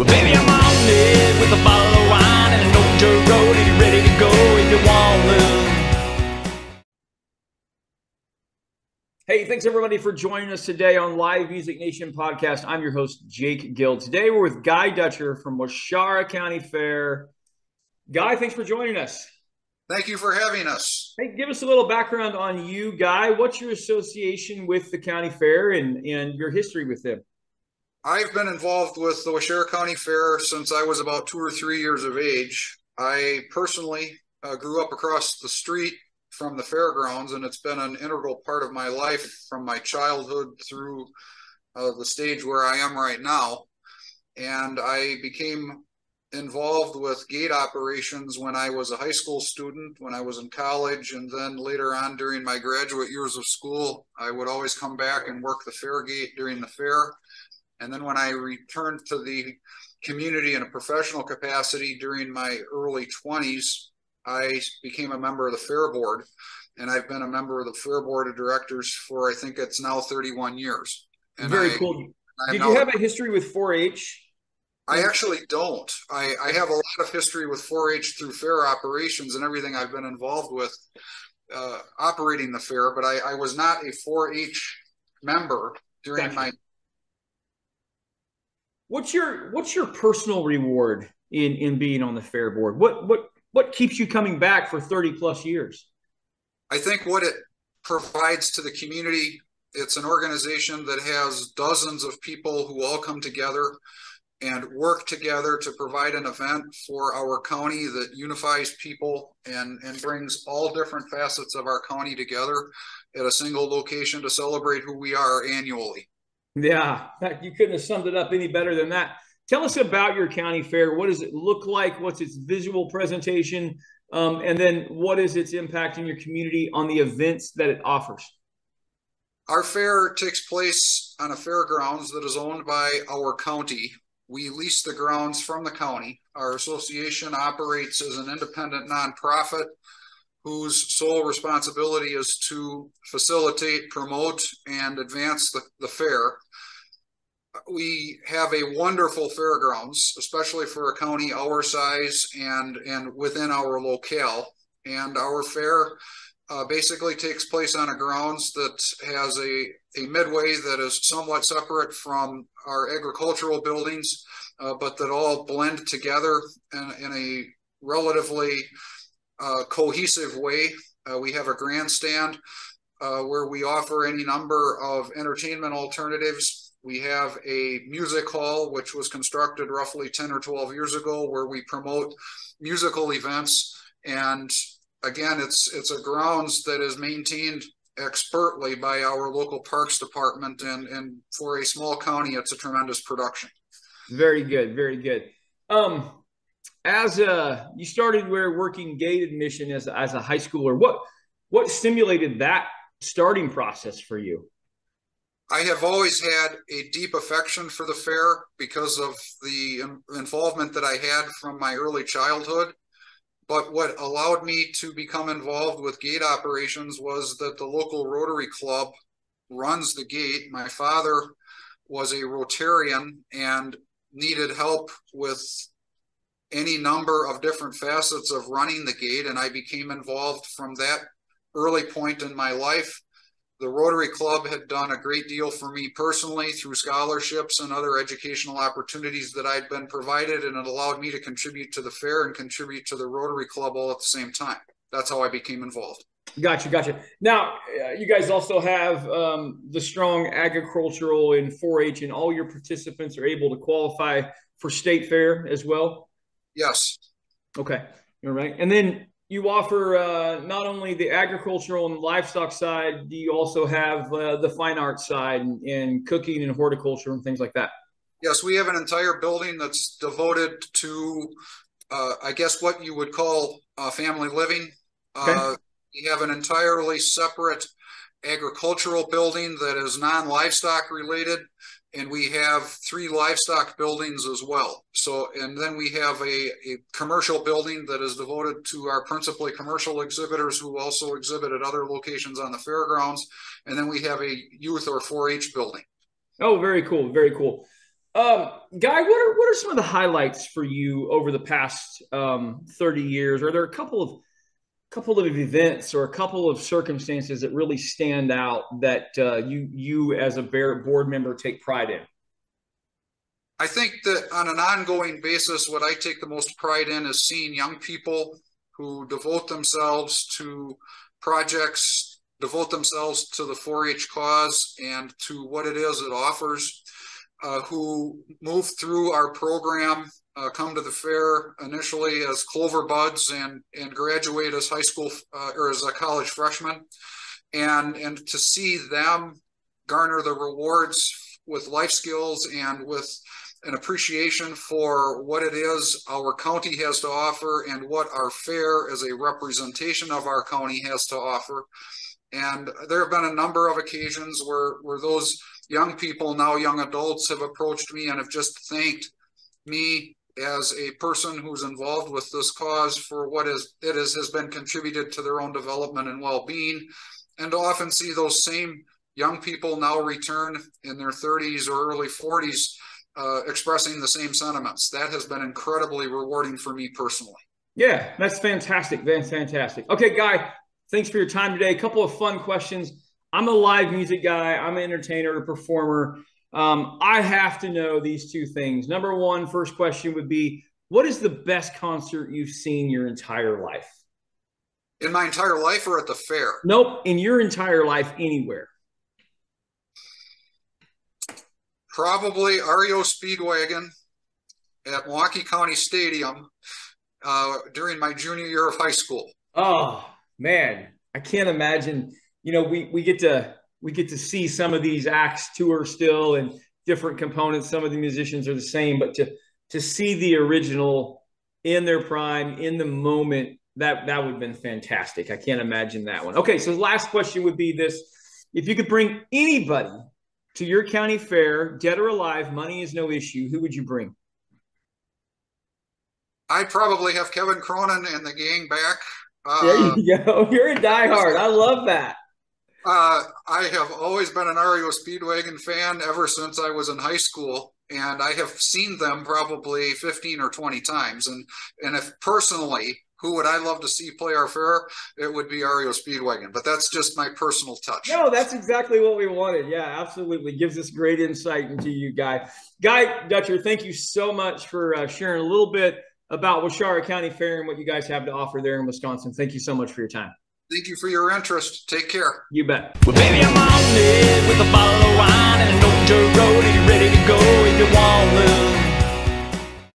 Well, baby, I'm on it with a bottle of wine and an old dirt road, and you're ready to go if you want love. Hey, thanks everybody for joining us today on Live Music Nation podcast. I'm your host, Jake Gill. Today we're with Guy Dutcher from Waushara County Fair. Guy, thanks for joining us. Thank you for having us. Hey, give us a little background on you, Guy. What's your association with the county fair and your history with them? I've been involved with the Waushara County Fair since I was about 2 or 3 years of age. I personally grew up across the street from the fairgrounds, and it's been an integral part of my life from my childhood through the stage where I am right now. And I became involved with gate operations when I was a high school student, when I was in college, and then later on during my graduate years of school, I would always come back and work the fair gate during the fair. And then when I returned to the community in a professional capacity during my early 20s, I became a member of the fair board. And I've been a member of the fair board of directors for, I think it's now 31 years. And Very cool. Did you have a history with 4-H? I actually don't. I have a lot of history with 4-H through fair operations and everything I've been involved with operating the fair, but I was not a 4-H member during my. What's your personal reward in being on the fair board? What keeps you coming back for 30 plus years? I think what it provides to the community, it's an organization that has dozens of people who all come together and work together to provide an event for our county that unifies people and brings all different facets of our county together at a single location to celebrate who we are annually. Yeah, you couldn't have summed it up any better than that. Tell us about your county fair. What does it look like? What's its visual presentation? And then what is its impact in your community on the events that it offers? Our fair takes place on a fairgrounds that is owned by our county. We lease the grounds from the county. Our association operates as an independent nonprofit whose sole responsibility is to facilitate, promote, and advance the fair. We have a wonderful fairgrounds, especially for a county our size and within our locale. And our fair basically takes place on a grounds that has a midway that is somewhat separate from our agricultural buildings, but that all blend together in a relatively cohesive way. We have a grandstand where we offer any number of entertainment alternatives. We have a music hall, which was constructed roughly 10 or 12 years ago, where we promote musical events. And again, it's a grounds that is maintained expertly by our local parks department. And for a small county, it's a tremendous production. Very good. Very good. As you started working gate admission as a high schooler, what stimulated that starting process for you? I have always had a deep affection for the fair because of the involvement that I had from my early childhood. But what allowed me to become involved with gate operations was that the local Rotary Club runs the gate. My father was a Rotarian and needed help with any number of different facets of running the gate, and I became involved from that early point in my life. The Rotary Club had done a great deal for me personally through scholarships and other educational opportunities that I'd been provided, and it allowed me to contribute to the fair and contribute to the Rotary Club all at the same time. That's how I became involved. Gotcha. Now, you guys also have the strong agricultural and 4-H, and all your participants are able to qualify for state fair as well? Yes. Okay. All right. And then you offer not only the agricultural and livestock side, do you also have the fine arts side and cooking and horticulture and things like that? Yes, we have an entire building that's devoted to, I guess, what you would call family living. Okay. We have an entirely separate agricultural building that is non-livestock related, and we have 3 livestock buildings as well. So, and then we have a commercial building that is devoted to our principally commercial exhibitors who also exhibit at other locations on the fairgrounds. And then we have a youth or 4-H building. Oh, very cool. Very cool. Guy, what are some of the highlights for you over the past 30 years? Are there a couple of events or a couple of circumstances that really stand out that you as a board member take pride in? I think that on an ongoing basis, what I take the most pride in is seeing young people who devote themselves to projects, devote themselves to the 4-H cause and to what it is it offers, who move through our program, come to the fair initially as Clover Buds and graduate as high school or as a college freshman, and to see them garner the rewards with life skills and with an appreciation for what it is our county has to offer and what our fair as a representation of our county has to offer. And there have been a number of occasions where those young people, now young adults, have approached me and have just thanked me as a person who's involved with this cause for what has been contributed to their own development and well-being. And to often see those same young people now return in their 30s or early 40s expressing the same sentiments. That has been incredibly rewarding for me personally. Yeah, that's fantastic. That's fantastic. Okay, Guy, thanks for your time today. A couple of fun questions. I'm a live music guy. I'm an entertainer, a performer. I have to know these two things. Number one, first question would be, what is the best concert you've seen your entire life? In my entire life or at the fair? Nope, in your entire life, anywhere. Probably REO Speedwagon at Milwaukee County Stadium during my junior year of high school. Oh, man, I can't imagine. You know, we get to see some of these acts tour still and different components. Some of the musicians are the same, but to see the original in their prime, in the moment, that would have been fantastic. I can't imagine that one. Okay, so the last question would be this. If you could bring anybody to your county fair, dead or alive, money is no issue, who would you bring? I'd probably have Kevin Cronin and the gang back. There you go. You're a diehard. I love that. I have always been an REO Speedwagon fan ever since I was in high school, and I have seen them probably 15 or 20 times. And if personally, who would I love to see play our fair? It would be REO Speedwagon, but that's just my personal touch. No, that's exactly what we wanted. Yeah, absolutely. Gives us great insight into you, Guy. Guy Dutcher, thank you so much for sharing a little bit about Waushara County Fair and what you guys have to offer there in Wisconsin. Thank you so much for your time. Thank you for your interest. Take care. You bet. Well, baby, I'm on it with a bottle of wine and an old dirt road. Are you ready to go if you want to?